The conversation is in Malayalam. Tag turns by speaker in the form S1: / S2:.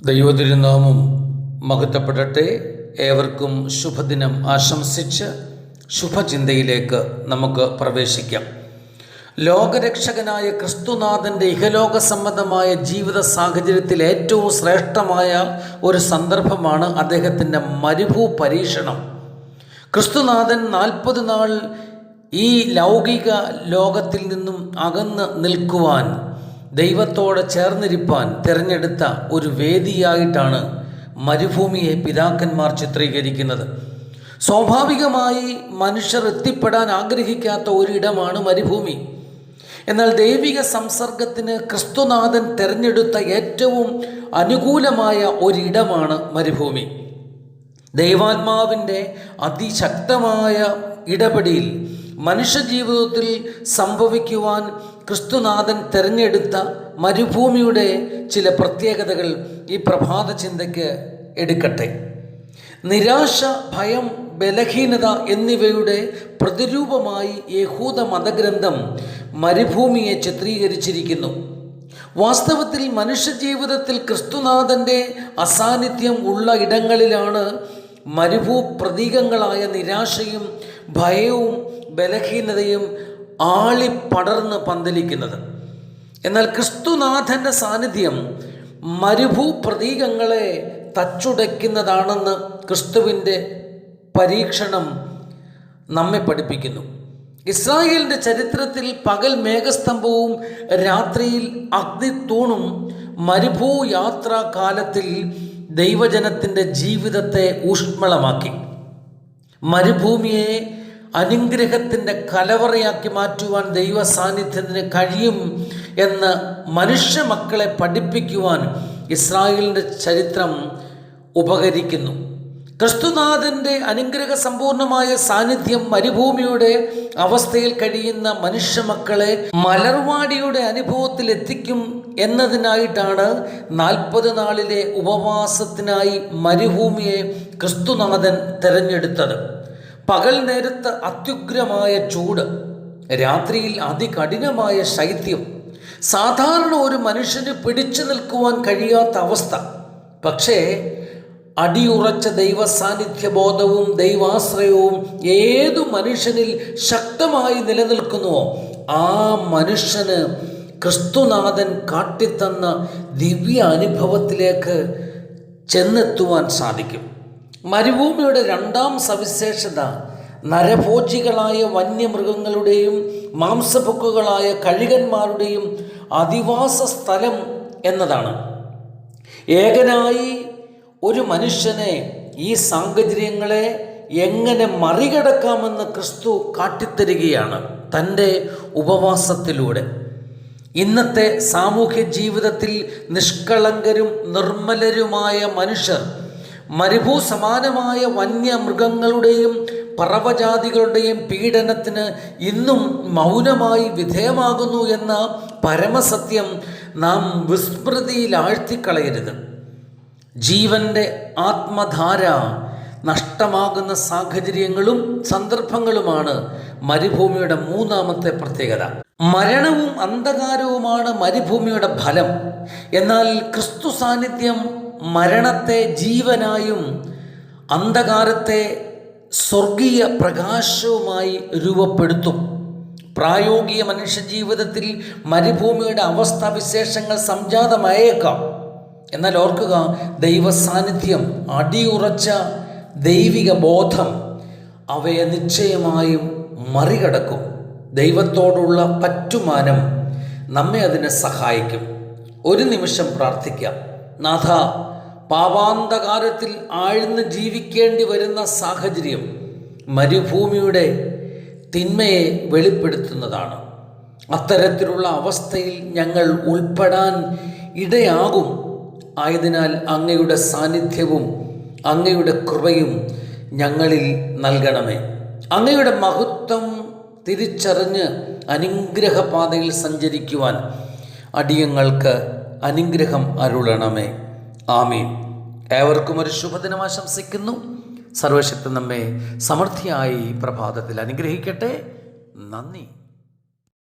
S1: ദൈവതിരുനാമം മഹത്വപ്പെടട്ടെ. ഏവർക്കും ശുഭദിനം ആശംസിച്ച് ശുഭചിന്തയിലേക്ക് നമുക്ക് പ്രവേശിക്കാം. ലോകരക്ഷകനായ ക്രിസ്തുനാഥൻ്റെ ഇഹലോക സംബന്ധമായ ജീവിത സാഹചര്യത്തിൽ ഏറ്റവും ശ്രേഷ്ഠമായ ഒരു സന്ദർഭമാണ് അദ്ദേഹത്തിൻ്റെ മരുഭൂ പരീക്ഷണം. ക്രിസ്തുനാഥൻ 40 നാൾ ഈ ലൗകിക ലോകത്തിൽ നിന്നും അകന്ന് നിൽക്കുവാൻ, ദൈവത്തോടെ ചേർന്നിരിപ്പാൻ തിരഞ്ഞെടുത്ത ഒരു വേദിയായിട്ടാണ് മരുഭൂമിയെ പിതാക്കന്മാർ ചിത്രീകരിക്കുന്നത്. സ്വാഭാവികമായി മനുഷ്യർ എത്തിപ്പെടാൻ ആഗ്രഹിക്കാത്ത ഒരിടമാണ് മരുഭൂമി. എന്നാൽ ദൈവിക സംസർഗത്തിന് ക്രിസ്തുനാഥൻ തിരഞ്ഞെടുത്ത ഏറ്റവും അനുകൂലമായ ഒരിടമാണ് മരുഭൂമി. ദൈവാത്മാവിൻ്റെ അതിശക്തമായ ഇടപെടൽ മനുഷ്യജീവിതത്തിൽ സംഭവിക്കുവാൻ ക്രിസ്തുനാഥൻ തിരഞ്ഞെടുത്ത മരുഭൂമിയുടെ ചില പ്രത്യേകതകൾ ഈ പ്രഭാത ചിന്തയ്ക്ക് എടുക്കട്ടെ. നിരാശ, ഭയം, ബലഹീനത എന്നിവയുടെ പ്രതിരൂപമായി യഹൂദ മതഗ്രന്ഥം മരുഭൂമിയെ ചിത്രീകരിച്ചിരിക്കുന്നു. വാസ്തവത്തിൽ മനുഷ്യജീവിതത്തിൽ ക്രിസ്തുനാഥൻ്റെ അസാന്നിധ്യം ഉള്ള ഇടങ്ങളിലാണ് മരുഭൂ പ്രതീകങ്ങളായ നിരാശയും ഭയവും ബലഹീനതയും ആളിപ്പടർന്ന് പന്തലിക്കുന്നത്. എന്നാൽ ക്രിസ്തുനാഥൻ്റെ സാന്നിധ്യം മരുഭൂ പ്രതീകങ്ങളെ തച്ചുടയ്ക്കുന്നതാണെന്ന് ക്രിസ്തുവിൻ്റെ പരീക്ഷണം നമ്മെ പഠിപ്പിക്കുന്നു. ഇസ്രായേലിൻ്റെ ചരിത്രത്തിൽ പകൽ മേഘസ്തംഭവും രാത്രിയിൽ അഗ്നിത്തൂണും മരുഭൂ യാത്രാ കാലത്തിൽ ദൈവജനത്തിൻ്റെ ജീവിതത്തെ ഊഷ്മളമാക്കി. മരുഭൂമിയെ അനുഗ്രഹത്തിൻ്റെ കലവറയാക്കി മാറ്റുവാൻ ദൈവ സാന്നിധ്യത്തിന് കഴിയും എന്ന് മനുഷ്യ മക്കളെ പഠിപ്പിക്കുവാൻ ഇസ്രായേലിൻ്റെ ചരിത്രം ഉപകരിക്കുന്നു. ക്രിസ്തുനാഥൻ്റെ അനുഗ്രഹ സമ്പൂർണമായ സാന്നിധ്യം മരുഭൂമിയുടെ അവസ്ഥയിൽ കഴിയുന്ന മനുഷ്യ മക്കളെ മലർവാടിയുടെ അനുഭവത്തിൽ എത്തിക്കും എന്നതിനായിട്ടാണ് 40 നാളിലെ ഉപവാസത്തിനായി മരുഭൂമിയെ ക്രിസ്തുനാഥൻ തിരഞ്ഞെടുത്തത്. പകൽ നേരത്ത് അത്യുഗ്രമായ ചൂട്, രാത്രിയിൽ അതികഠിനമായ ശൈത്യം, സാധാരണ ഒരു മനുഷ്യന് പിടിച്ചു നിൽക്കുവാൻ കഴിയാത്ത അവസ്ഥ. പക്ഷേ അടിയുറച്ച ദൈവ സാന്നിധ്യബോധവും ദൈവാശ്രയവും ഏതു മനുഷ്യനിൽ ശക്തമായി നിലനിൽക്കുന്നുവോ ആ മനുഷ്യന് ക്രിസ്തുനാഥൻ കാട്ടിത്തന്ന ദിവ്യ അനുഭവത്തിലേക്ക് ചെന്നെത്തുവാൻ സാധിക്കും. മരുഭൂമിയുടെ രണ്ടാം സവിശേഷത നരഭോജികളായ വന്യമൃഗങ്ങളുടെയും മാംസഭുക്കുകളായ കഴുകന്മാരുടെയും അധിവാസ സ്ഥലം എന്നതാണ്. ഏകനായി ഒരു മനുഷ്യനെ ഈ സാഹചര്യങ്ങളെ എങ്ങനെ മറികടക്കാമെന്ന് ക്രിസ്തു കാട്ടിത്തരികയാണ് തൻ്റെ ഉപവാസത്തിലൂടെ. ഇന്നത്തെ സാമൂഹ്യ ജീവിതത്തിൽ നിഷ്കളങ്കരും നിർമ്മലരുമായ മനുഷ്യർ മരുഭൂ സമാനമായ വന്യമൃഗങ്ങളുടെയും പറവജാതികളുടെയും പീഡനത്തിന് ഇന്നും മൗനമായി വിധേയമാകുന്നു എന്ന പരമസത്യം നാം വിസ്മൃതിയിലാഴ്ത്തിക്കളയരുത്. ജീവൻ്റെ ആത്മധാര നഷ്ടമാകുന്ന സാഹചര്യങ്ങളും സന്ദർഭങ്ങളുമാണ് മരുഭൂമിയുടെ മൂന്നാമത്തെ പ്രത്യേകത. മരണവും അന്ധകാരവുമാണ് മരുഭൂമിയുടെ ഫലം. എന്നാൽ ക്രിസ്തു സാന്നിധ്യം മരണത്തെ ജീവനായും അന്ധകാരത്തെ സ്വർഗീയ പ്രകാശവുമായി രൂപപ്പെടുത്തും. പ്രായോഗിക മനുഷ്യജീവിതത്തിൽ മരുഭൂമിയുടെ അവസ്ഥാവിശേഷങ്ങൾ സംജാതമായേക്കാം. എന്നാൽ ഓർക്കുക, ദൈവ സാന്നിധ്യം, അടിയുറച്ച ദൈവിക ബോധം അവയെ നിശ്ചയമായും മറികടക്കും. ദൈവത്തോടുള്ള പറ്റുമാനം നമ്മെ അതിനെ സഹായിക്കും. ഒരു നിമിഷം പ്രാർത്ഥിക്കാം. നാഥ, പാപാന്തകാരത്തിൽ ആഴ്ന്ന് ജീവിക്കേണ്ടി വരുന്ന സാഹചര്യം മരുഭൂമിയുടെ തിന്മയെ വെളിപ്പെടുത്തുന്നതാണ്. അത്തരത്തിലുള്ള അവസ്ഥയിൽ ഞങ്ങൾ ഉൾപ്പെടാൻ ഇടയാകും. ആയതിനാൽ അങ്ങയുടെ സാന്നിധ്യവും അങ്ങയുടെ കൃപയും ഞങ്ങളിൽ നൽകണമേ. അങ്ങയുടെ മഹത്വം തിരിച്ചറിഞ്ഞ് അനുഗ്രഹപാതയിൽ സഞ്ചരിക്കുവാൻ അടിയങ്ങൾക്ക് അനുഗ്രഹം അരുളണമേ. ആമീൻ. ഏവർക്കും ഒരു ശുഭദിനം ആശംസിക്കുന്നു. സർവശക്തൻ നമ്മെ സമൃദ്ധിയായി പ്രഭാതത്തിൽ അനുഗ്രഹിക്കട്ടെ. നന്ദി.